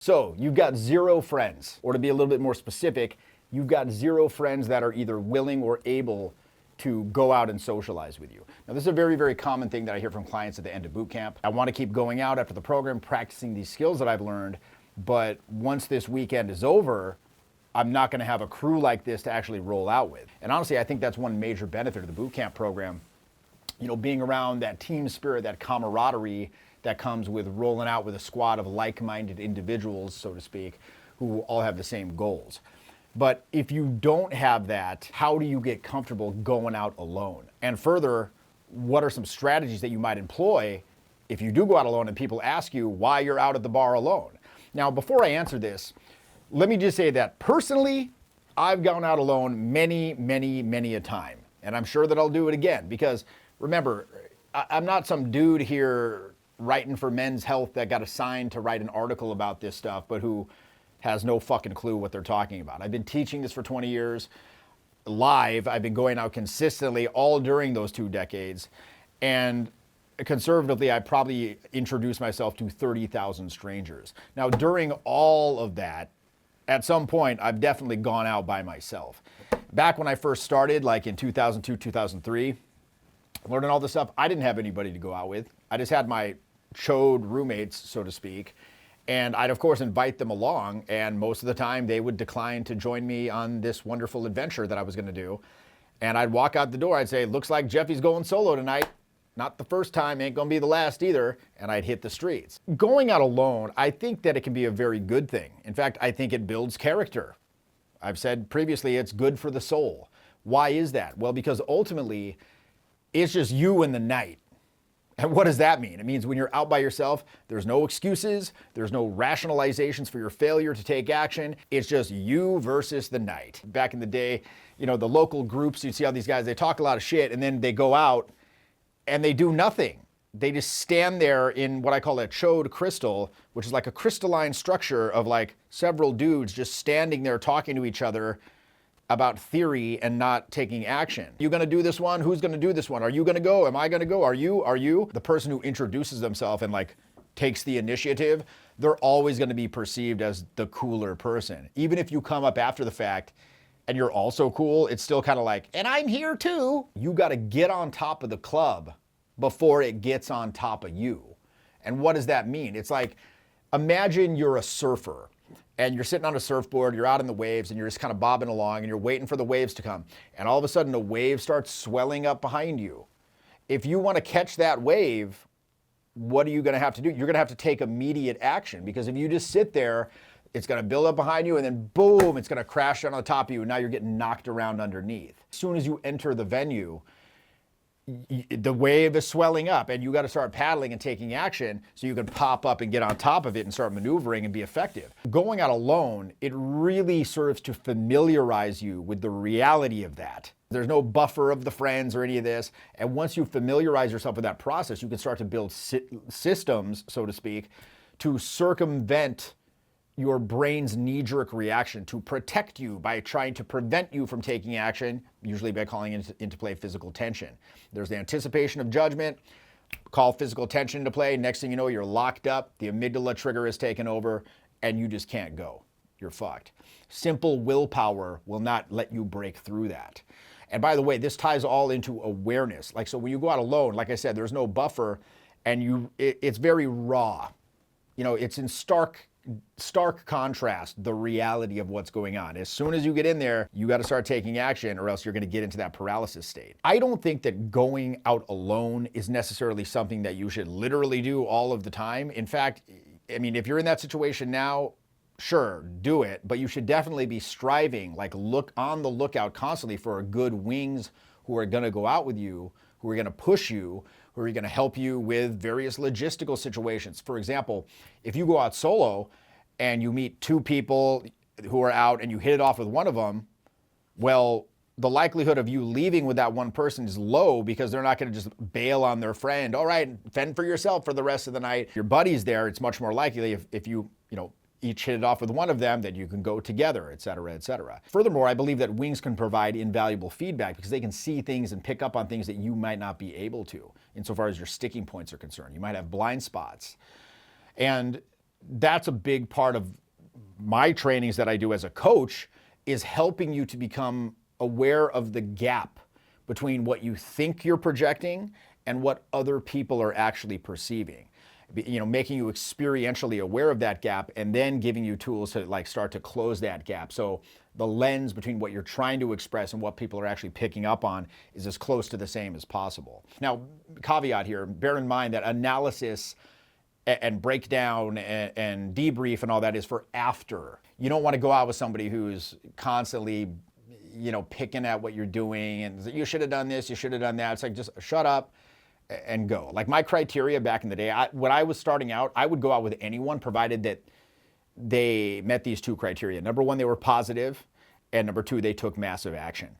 So you've got 0 friends, or to be a little bit more specific, you've got 0 friends that are either willing or able to go out and socialize with you. Now, this is a very, very common thing that I hear from clients at the end of boot camp. I want to keep going out after the program, practicing these skills that I've learned, but once this weekend is over, I'm not going to have a crew like this to actually roll out with. And honestly, I think that's one major benefit of the boot camp program. You know, being around that team spirit, that camaraderie that comes with rolling out with a squad of like-minded individuals, so to speak, who all have the same goals. But if you don't have that, how do you get comfortable going out alone? And further, what are some strategies that you might employ if you do go out alone and people ask you why you're out at the bar alone? Now, before I answer this, let me just say that personally, I've gone out alone many, many, many a time. And I'm sure that I'll do it again because remember, I'm not some dude here writing for Men's Health that got assigned to write an article about this stuff, but who has no fucking clue what they're talking about. I've been teaching this for 20 years live. I've been going out consistently all during those 2 decades. And conservatively, I probably introduced myself to 30,000 strangers. Now, during all of that, at some point, I've definitely gone out by myself. Back when I first started, like in 2002, 2003, learning all this stuff, I didn't have anybody to go out with. I just had my chode roommates, so to speak, and I'd of course invite them along, and most of the time they would decline to join me on this wonderful adventure that I was going to do. And I'd walk out the door, I'd say, looks like Jeffy's going solo tonight. Not the first time, ain't gonna be the last either, and I'd hit the streets. Going out alone, I think that it can be a very good thing. In fact, I think it builds character. I've said previously it's good for the soul. Why is that? Well, because ultimately, it's just you and the night. And what does that mean? It means when you're out by yourself, there's no excuses, there's no rationalizations for your failure to take action. It's just you versus the night. Back in the day, you know, the local groups, you'd see all these guys, they talk a lot of shit and then they go out and they do nothing. They just stand there in what I call a chode crystal, which is like a crystalline structure of like several dudes just standing there talking to each other about theory and not taking action. You gonna do this one? Who's gonna do this one? Are you gonna go? Am I gonna go? Are you? The person who introduces themselves and like takes the initiative, they're always gonna be perceived as the cooler person. Even if you come up after the fact and you're also cool, it's still kind of like, and I'm here too. You gotta get on top of the club before it gets on top of you. And what does that mean? It's like, imagine you're a surfer and you're sitting on a surfboard, you're out in the waves and you're just kind of bobbing along and you're waiting for the waves to come. And all of a sudden a wave starts swelling up behind you. If you want to catch that wave, what are you going to have to do? You're going to have to take immediate action, because if you just sit there, it's going to build up behind you and then boom, it's going to crash down on the top of you and now you're getting knocked around underneath. As soon as you enter the venue, the wave is swelling up and you got to start paddling and taking action so you can pop up and get on top of it and start maneuvering and be effective. Going out alone, it really serves to familiarize you with the reality of that. There's no buffer of the friends or any of this. And once you familiarize yourself with that process, you can start to build systems, so to speak, to circumvent your brain's knee-jerk reaction, to protect you by trying to prevent you from taking action, usually by calling into play physical tension. There's the anticipation of judgment, call physical tension into play. Next thing you know, you're locked up, the amygdala trigger is taken over, and you just can't go. You're fucked. Simple willpower will not let you break through that. And by the way, this ties all into awareness. Like, so when you go out alone, like I said, there's no buffer, and it's very raw. You know, it's in stark contrast, the reality of what's going on. As soon as you get in there, you got to start taking action or else you're going to get into that paralysis state. I don't think that going out alone is necessarily something that you should literally do all of the time. In fact, I mean, if you're in that situation now, sure, do it, but you should definitely be striving, like look on the lookout constantly for good wings who are going to go out with you, who are going to push you, who are going to help you with various logistical situations. For example, if you go out solo and you meet 2 people who are out and you hit it off with one of them, well, the likelihood of you leaving with that one person is low because they're not going to just bail on their friend. All right, fend for yourself for the rest of the night. Your buddy's there. It's much more likely if you each hit it off with one of them that you can go together, et cetera, et cetera. Furthermore, I believe that wings can provide invaluable feedback because they can see things and pick up on things that you might not be able to, insofar as your sticking points are concerned. You might have blind spots. And that's a big part of my trainings that I do as a coach, is helping you to become aware of the gap between what you think you're projecting and what other people are actually perceiving. Making you experientially aware of that gap and then giving you tools to like start to close that gap. So the lens between what you're trying to express and what people are actually picking up on is as close to the same as possible. Now, caveat here, bear in mind that analysis and breakdown and debrief and all that is for after. You don't want to go out with somebody who's constantly, picking at what you're doing and you should have done this, you should have done that. It's like, just shut up and go. Like my criteria back in the day, when I was starting out, I would go out with anyone provided that they met these two criteria. Number one, they were positive, and number two, they took massive action.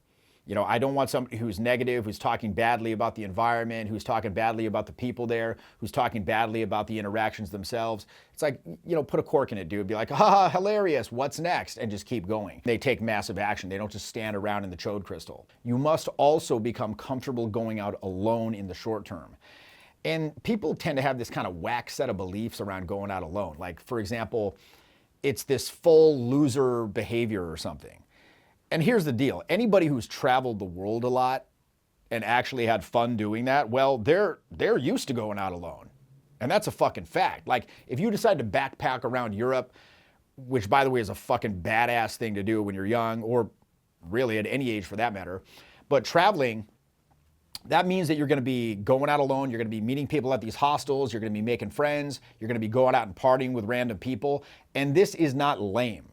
I don't want somebody who's negative, who's talking badly about the environment, who's talking badly about the people there, who's talking badly about the interactions themselves. It's like, put a cork in it, dude. Be like, haha, hilarious, what's next? And just keep going. They take massive action. They don't just stand around in the chode crystal. You must also become comfortable going out alone in the short term. And people tend to have this kind of whack set of beliefs around going out alone. Like, for example, it's this full loser behavior or something. And here's the deal. Anybody who's traveled the world a lot and actually had fun doing that, well, they're used to going out alone. And that's a fucking fact. Like, if you decide to backpack around Europe, which, by the way, is a fucking badass thing to do when you're young, or really at any age for that matter, but traveling, that means that you're going to be going out alone. You're going to be meeting people at these hostels. You're going to be making friends. You're going to be going out and partying with random people. And this is not lame.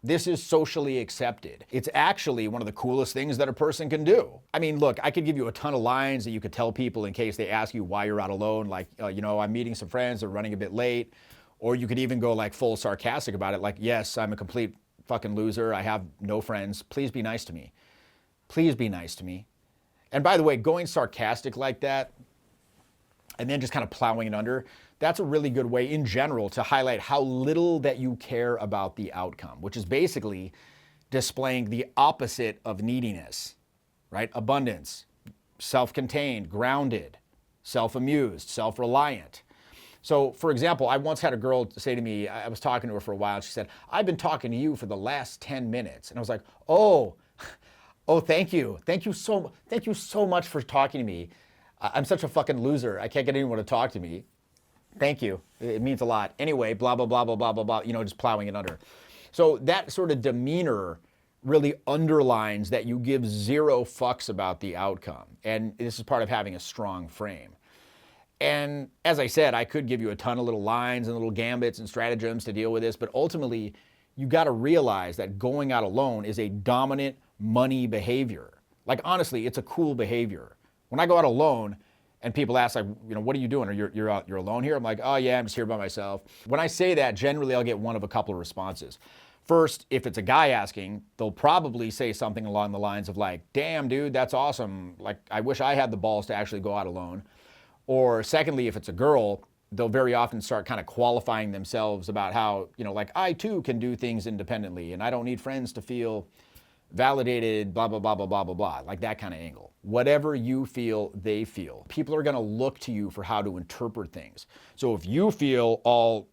This is socially accepted. It's actually one of the coolest things that a person can do. I mean, look, I could give you a ton of lines that you could tell people in case they ask you why you're out alone. Like, I'm meeting some friends, they're running a bit late. Or you could even go like full sarcastic about it. Like, yes, I'm a complete fucking loser. I have no friends. Please be nice to me. Please be nice to me. And by the way, going sarcastic like that and then just kind of plowing it under, that's a really good way in general to highlight how little that you care about the outcome, which is basically displaying the opposite of neediness, right? Abundance, self-contained, grounded, self-amused, self-reliant. So, for example, I once had a girl say to me, I was talking to her for a while, and she said, I've been talking to you for the last 10 minutes. And I was like, oh, thank you. Thank you so much for talking to me. I'm such a fucking loser. I can't get anyone to talk to me. Thank you. It means a lot. Anyway, blah, blah, blah, blah, blah, blah, blah, just plowing it under. So that sort of demeanor really underlines that you give zero fucks about the outcome. And this is part of having a strong frame. And as I said, I could give you a ton of little lines and little gambits and stratagems to deal with this, but ultimately, you got to realize that going out alone is a dominant money behavior. Like, honestly, it's a cool behavior. When I go out alone, and people ask, like, what are you doing? Or you're alone here? I'm like, oh yeah, I'm just here by myself. When I say that, generally I'll get one of a couple of responses. First, if it's a guy asking, they'll probably say something along the lines of like, damn dude, that's awesome. Like, I wish I had the balls to actually go out alone. Or secondly, if it's a girl, they'll very often start kind of qualifying themselves about how, like, I too can do things independently and I don't need friends to feel validated, blah, blah, blah, blah, blah, blah, blah, like that kind of angle. Whatever you feel, they feel. People are going to look to you for how to interpret things. So if you feel all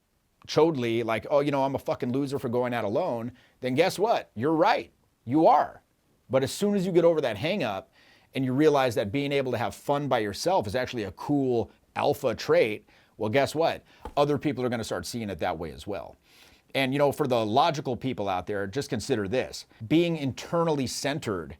chodely, like, oh, I'm a fucking loser for going out alone, then guess what? You're right. You are. But as soon as you get over that hang up and you realize that being able to have fun by yourself is actually a cool alpha trait, well, guess what? Other people are going to start seeing it that way as well. And, for the logical people out there, just consider this. Being internally centered,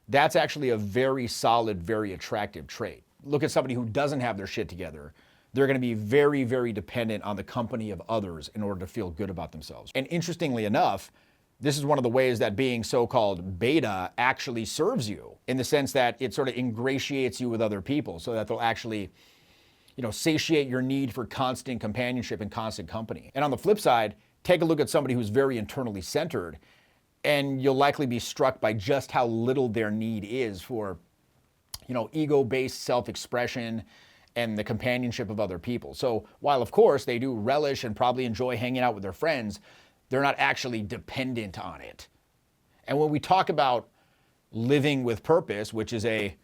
that's actually a very solid, very attractive trait. Look at somebody who doesn't have their shit together. They're going to be very, very dependent on the company of others in order to feel good about themselves. And interestingly enough, this is one of the ways that being so-called beta actually serves you, in the sense that it sort of ingratiates you with other people so that they'll actually, satiate your need for constant companionship and constant company. And on the flip side, take a look at somebody who's very internally centered, and you'll likely be struck by just how little their need is for, ego-based self-expression and the companionship of other people. So while, of course, they do relish and probably enjoy hanging out with their friends, they're not actually dependent on it. And when we talk about living with purpose, which is a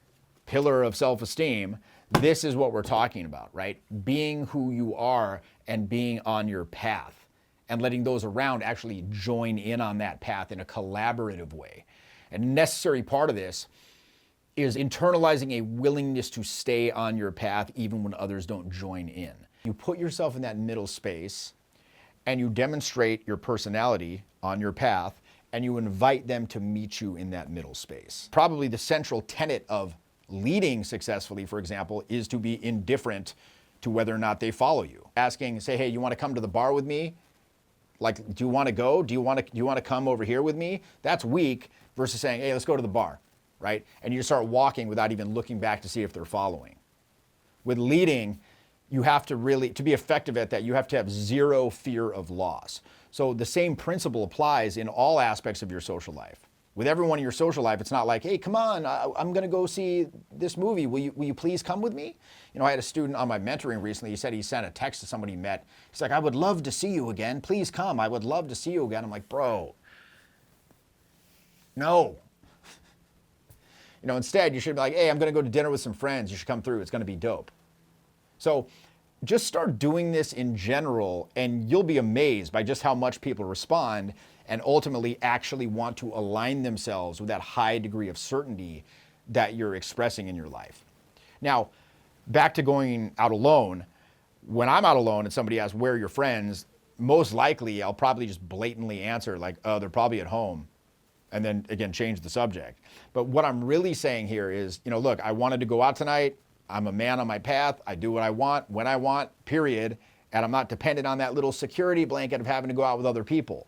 pillar of self-esteem, this is what we're talking about, right? Being who you are and being on your path. and letting those around actually join in on that path in a collaborative way. And a necessary part of this is internalizing a willingness to stay on your path even when others don't join in. You put yourself in that middle space and you demonstrate your personality on your path and you invite them to meet you in that middle space. Probably the central tenet of leading successfully, for example, is to be indifferent to whether or not they follow you. Asking, say, hey, you want to come to the bar with me? Like, do you want to go? Do you want to come over here with me? That's weak versus saying, hey, let's go to the bar, right? And you start walking without even looking back to see if they're following. With leading, you have to really, to be effective at that, you have to have zero fear of loss. So the same principle applies in all aspects of your social life. With everyone in your social life, it's not like, hey, come on, I'm going to go see this movie. Will you please come with me? You know, I had a student on my mentoring recently. He said he sent a text to somebody he met. He's like, I would love to see you again. Please come. I would love to see you again. I'm like, bro, no. You know, instead, you should be like, hey, I'm going to go to dinner with some friends. You should come through. It's going to be dope. So just start doing this in general, and you'll be amazed by just how much people respond and ultimately actually want to align themselves with that high degree of certainty that you're expressing in your life. Now, back to going out alone. When I'm out alone and somebody asks, where are your friends? Most likely, I'll probably just blatantly answer like, oh, they're probably at home. And then again, change the subject. But what I'm really saying here is, you know, look, I wanted to go out tonight. I'm a man on my path. I do what I want, when I want, period. And I'm not dependent on that little security blanket of having to go out with other people.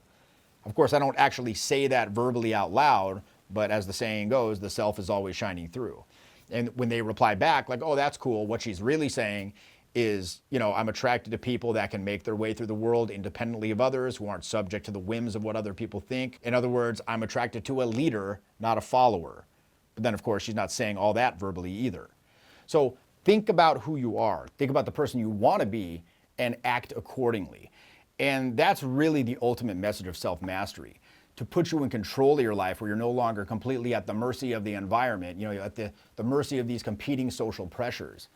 Of course, I don't actually say that verbally out loud, but as the saying goes, the self is always shining through. And when they reply back, like, oh, that's cool, what she's really saying is, you know, I'm attracted to people that can make their way through the world independently of others, who aren't subject to the whims of what other people think. In other words, I'm attracted to a leader, not a follower. But then, of course, she's not saying all that verbally either. So think about who you are. Think about the person you want to be and act accordingly. And that's really the ultimate message of self-mastery, to put you in control of your life where you're no longer completely at the mercy of the environment, you know, you're at the mercy of these competing social pressures.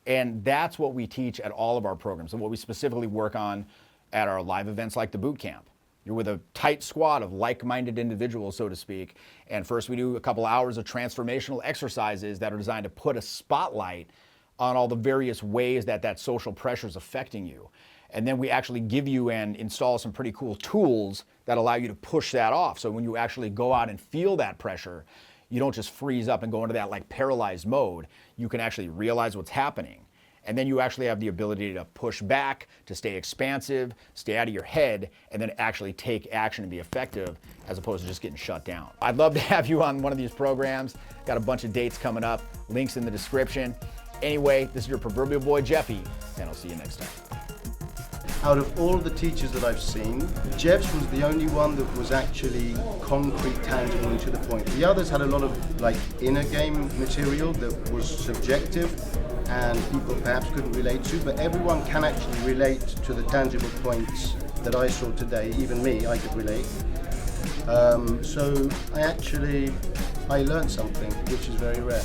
And that's what we teach at all of our programs and what we specifically work on at our live events like the boot camp. You're with a tight squad of like-minded individuals, so to speak. And first we do a couple hours of transformational exercises that are designed to put a spotlight on all the various ways that that social pressure is affecting you. And then we actually give you and install some pretty cool tools that allow you to push that off. So when you actually go out and feel that pressure, you don't just freeze up and go into that like paralyzed mode. You can actually realize what's happening. And then you actually have the ability to push back, to stay expansive, stay out of your head, and then actually take action and be effective as opposed to just getting shut down. I'd love to have you on one of these programs. Got a bunch of dates coming up, links in the description. Anyway, this is your proverbial boy, Jeffy, and I'll see you next time. Out of all the teachers that I've seen, Jeff's was the only one that was actually concrete, tangible, and to the point. The others had a lot of like inner game material that was subjective and people perhaps couldn't relate to, but everyone can actually relate to the tangible points that I saw today. Even me, I could relate. So I learned something, which is very rare.